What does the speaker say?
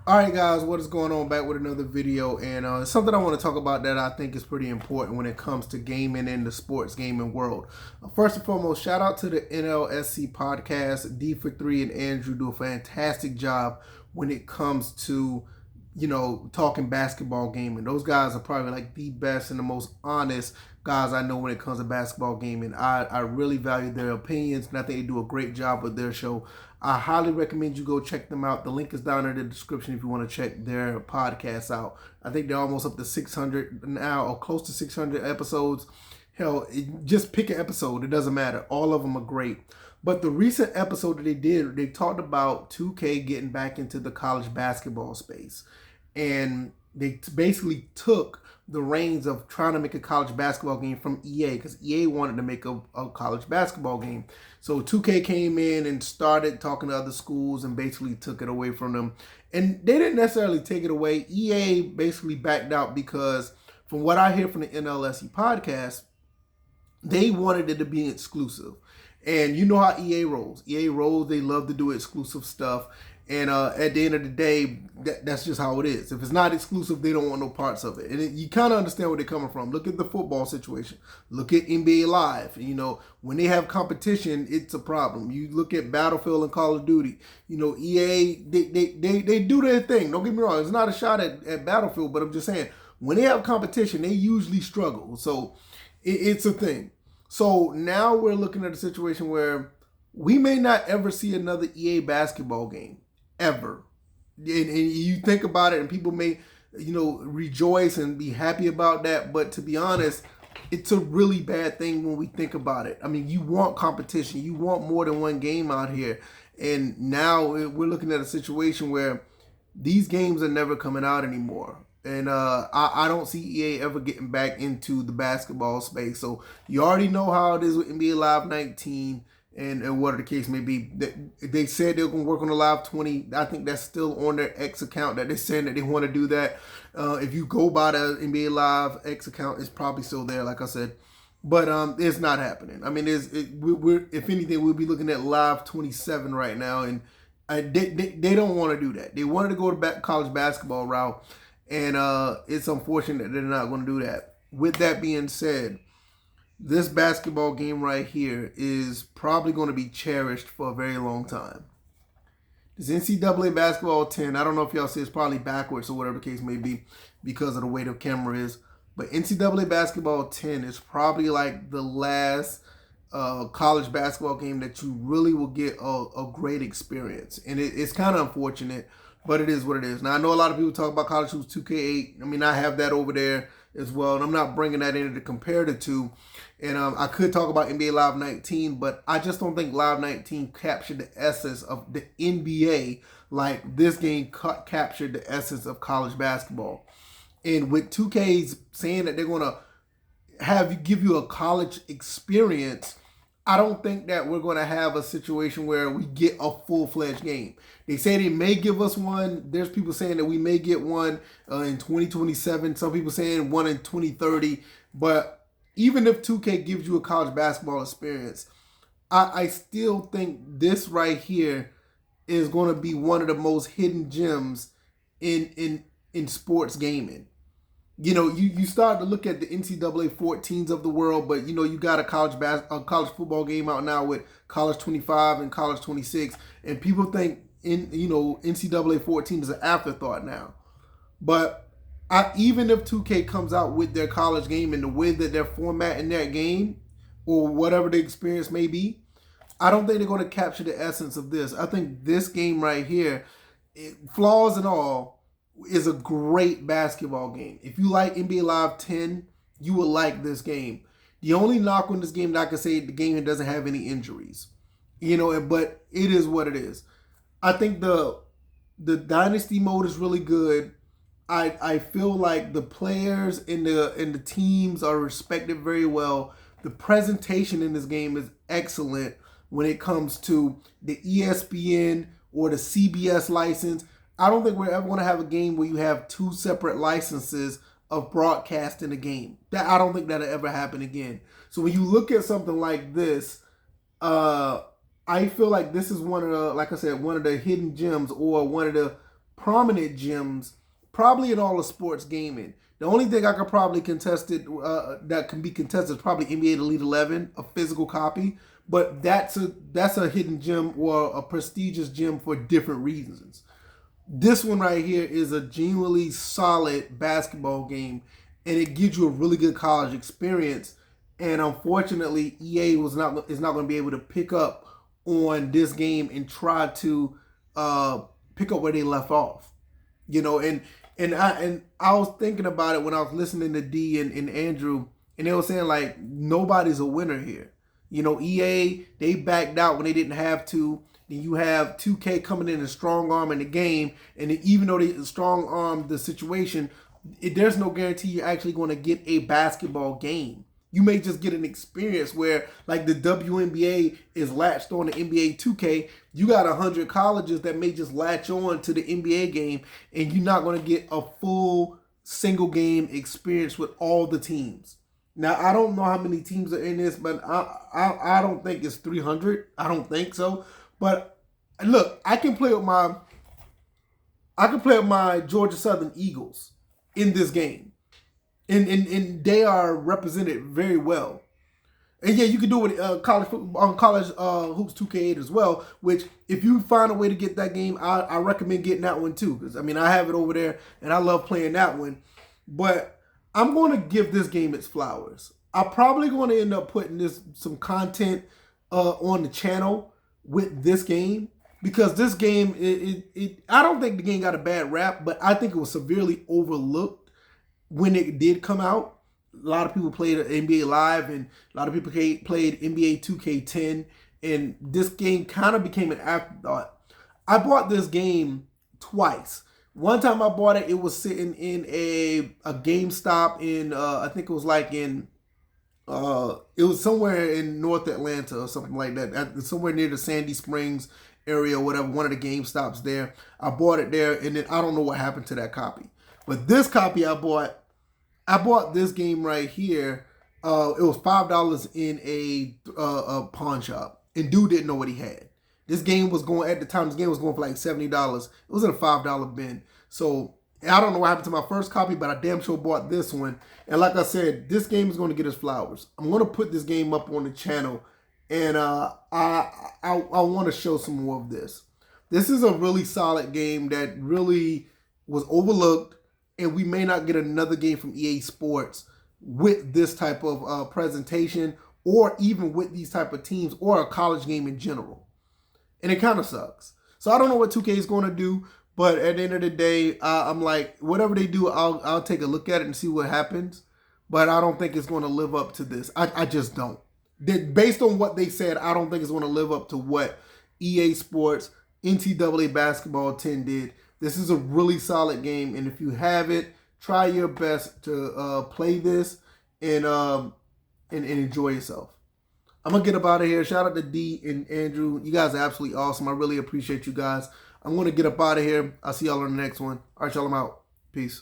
All right, guys, what is going on? Back with another video, and it's something I want to talk about that I think is pretty important when it comes to gaming in the sports gaming world. First and foremost, shout out to the NLSC podcast. D for three and Andrew do a fantastic job when it comes to talking basketball gaming. Those guys are probably like the best and the most honest guys I know when it comes to basketball gaming. I really value their opinions, and I think they do a great job with their show. I highly recommend you go check them out. The link is down in the description if you want to check their podcast out. I think they're almost up to 600 now, or close to 600 episodes. Hell, just pick an episode. It doesn't matter. All of them are great. But the recent episode that they did, they talked about 2K getting back into the college basketball space. And they basically took the reins of trying to make a college basketball game from EA, because EA wanted to make a college basketball game. So 2K came in and started talking to other schools and basically took it away from them. And they didn't necessarily take it away. EA basically backed out because, from what I hear from the NLSE podcast, they wanted it to be exclusive. And you know how EA rolls. EA rolls, they love to do exclusive stuff. And at the end of the day, that's just how it is. If it's not exclusive, they don't want no parts of it. And you kind of understand where they're coming from. Look at the football situation. Look at NBA Live. When they have competition, it's a problem. You look at Battlefield and Call of Duty. EA, they do their thing. Don't get me wrong. It's not a shot at Battlefield, but I'm just saying, when they have competition, they usually struggle. So it's a thing. So now we're looking at a situation where we may not ever see another EA basketball game. Ever. And you think about it, and people may, rejoice and be happy about that. But to be honest, it's a really bad thing when we think about it. I mean, you want competition. You want more than one game out here. And now we're looking at a situation where these games are never coming out anymore. And I don't see EA ever getting back into the basketball space. So you already know how it is with NBA Live 19. And whatever the case may be, they said they're going to work on the Live 20. I think that's still on their X account that they're saying that they want to do that. If you go by the NBA Live X account, it's probably still there, like I said. But it's not happening. I mean, we're if anything, we'll be looking at Live 27 right now. And they don't want to do that. They wanted to go to college basketball route. And it's unfortunate that they're not going to do that. With that being said, this basketball game right here is probably going to be cherished for a very long time. This NCAA basketball 10, I don't know if y'all see, it's probably backwards or whatever the case may be because of the way the camera is. But NCAA basketball 10 is probably like the last college basketball game that you really will get a great experience. And it's kind of unfortunate, but it is what it is. Now, I know a lot of people talk about College Hoops 2K8. I mean, I have that over there as well, and I'm not bringing that in to compare the two. And I could talk about NBA Live 19, but I just don't think Live 19 captured the essence of the NBA like this game captured the essence of college basketball. And with 2K's saying that they're going to give you a college experience, I don't think that we're going to have a situation where we get a full-fledged game. They say they may give us one. There's people saying that we may get one in 2027. Some people saying one in 2030. But even if 2K gives you a college basketball experience, I still think this right here is going to be one of the most hidden gems in sports gaming. You start to look at the NCAA 14s of the world, but you got a college football game out now with College 25 and College 26, and people think NCAA 14 is an afterthought now. But even if 2K comes out with their college game and the way that they're formatting their game, or whatever the experience may be, I don't think they're going to capture the essence of this. I think this game right here, flaws and all, is a great basketball game. If you like NBA Live 10, you will like this game. The only knock on this game that I can say, the game doesn't have any injuries. But it is what it is. I think the Dynasty mode is really good. I feel like the players and the teams are respected very well. The presentation in this game is excellent when it comes to the ESPN or the CBS license. I don't think we're ever going to have a game where you have two separate licenses of broadcasting a game. I don't think that'll ever happen again. So when you look at something like this, I feel like this is one of the, like I said, one of the hidden gems, or one of the prominent gyms probably in all of sports gaming. The only thing I could probably contest it that can be contested is probably NBA Elite 11, a physical copy. But that's a hidden gem or a prestigious gem for different reasons. This one right here is a genuinely solid basketball game, and it gives you a really good college experience. And unfortunately, EA is not going to be able to pick up on this game and try to pick up where they left off. You know, and I was thinking about it when I was listening to D and Andrew, and they were saying like nobody's a winner here. You know, EA, they backed out when they didn't have to. Then you have 2K coming in and strong arm in the game, and even though they strong arm the situation, there's no guarantee you're actually going to get a basketball game. You may just get an experience where, like the WNBA is latched on to NBA 2K. You got 100 colleges that may just latch on to the NBA game, and you're not going to get a full single game experience with all the teams. Now, I don't know how many teams are in this, but I don't think it's 300. I don't think so. But look, I can play with my Georgia Southern Eagles in this game. And they are represented very well. And yeah, you can do it college hoops 2K8 as well, which if you find a way to get that game, I recommend getting that one too. Because I mean, I have it over there and I love playing that one. But I'm going to give this game its flowers. I'm probably going to end up putting some content on the channel with this game, because this game, I don't think the game got a bad rap, but I think it was severely overlooked when it did come out. A lot of people played NBA Live, and a lot of people played NBA 2K10, and this game kind of became an afterthought. I bought this game twice. One time I bought it, it was sitting in a GameStop in, I think it was like in, it was somewhere in North Atlanta or something like that, somewhere near the Sandy Springs area or whatever, one of the GameStops there. I bought it there, and then I don't know what happened to that copy. But this copy I bought this game right here. It was $5 in a pawn shop, and dude didn't know what he had. This game was going, at the time, this game was going for like $70. It was in a $5 bin. So I don't know what happened to my first copy, but I damn sure bought this one. And like I said, this game is going to get its flowers. I'm going to put this game up on the channel, and I want to show some more of this. This is a really solid game that really was overlooked, and we may not get another game from EA Sports with this type of presentation, or even with these type of teams, or a college game in general. And it kind of sucks. So I don't know what 2K is going to do, but at the end of the day, I'm like, whatever they do, I'll take a look at it and see what happens. But I don't think it's going to live up to this. I just don't. Based on what they said, I don't think it's going to live up to what EA Sports NCAA Basketball 10 did. This is a really solid game, and if you have it, try your best to play this and enjoy yourself. I'm going to get up out of here. Shout out to D and Andrew. You guys are absolutely awesome. I really appreciate you guys. I'm going to get up out of here. I'll see y'all on the next one. All right, y'all, I'm out. Peace.